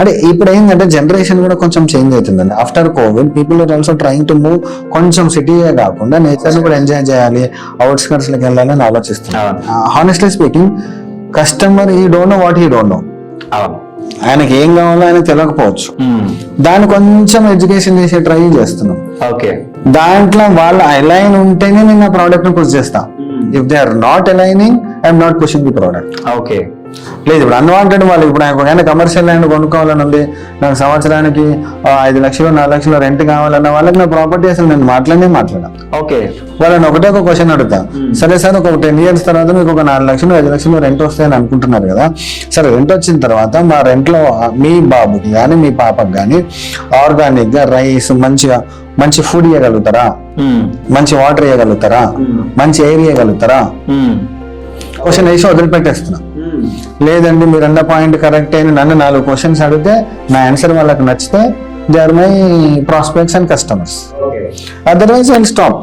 అంటే ఇప్పుడు ఏంటంటే జనరేషన్ కూడా కొంచెం చేంజ్ అవుతుందండి. After covid people are also trying to move, కొంచెం సిటీయే కాకుండా నేచర్ ని కూడా ఎంజాయ్ చేయాలి, అవుట్స్కర్ట్స్ లకి వెళ్ళాలని ఆలోచిస్తున్నాను. హానెస్ట్లీ స్పీకింగ్, కస్టమర్ ఈ don't know what he don't know. ఆయనకి ఏం కావాలో ఆయనకు తెలియకపోవచ్చు. దాన్ని కొంచెం ఎడ్యుకేషన్ చేసే ట్రై చేస్తున్నాం. ఓకే, దాంట్లో వాళ్ళు అలైన్ ఉంటేనే నేను నా ప్రోడక్ట్ ని పుష్ చేస్తా. If they are not aligning, I'm not pushing the product. Okay, లేదు ఇప్పుడు అన్వాంటెడ్ వాళ్ళు, ఇప్పుడు ఆయన కమర్షియల్ ల్యాండ్ కొనుక్కోవాలని ఉంది, నాకు సంవత్సరానికి 5 లక్షలు 4 లక్షలు రెంట్ కావాలన్న వాళ్ళకి నా ప్రాపర్టీ అసలు నేను మాట్లాడా. ఓకే, వాళ్ళని ఒకటే ఒక క్వశ్చన్ అడుగుతా, సరే సార్ ఒక 10 years తర్వాత మీకు ఒక 4 లక్షలు 5 లక్షలు రెంట్ వస్తాయని అనుకుంటున్నారు కదా, సరే రెంట్ వచ్చిన తర్వాత మా రెంట్ లో మీ బాబుకి కానీ మీ పాపకి కానీ ఆర్గానిక్ గా రైస్ మంచి ఫుడ్ ఇవ్వగలుగుతారా, మంచి వాటర్ ఇవ్వగలుగుతారా, మంచి ఎయిర్ ఇవ్వగలుగుతారా? క్వశ్చన్ వేసి వదిలిపెట్టేస్తున్నా. లేదండి మీరు అన్న పాయింట్ కరెక్ట్ అయిన నన్ను 4 క్వశ్చన్స్ అడిగితే నా ఆన్సర్ వాళ్ళకి నచ్చితే they are my prospects and customers. Otherwise I will stop.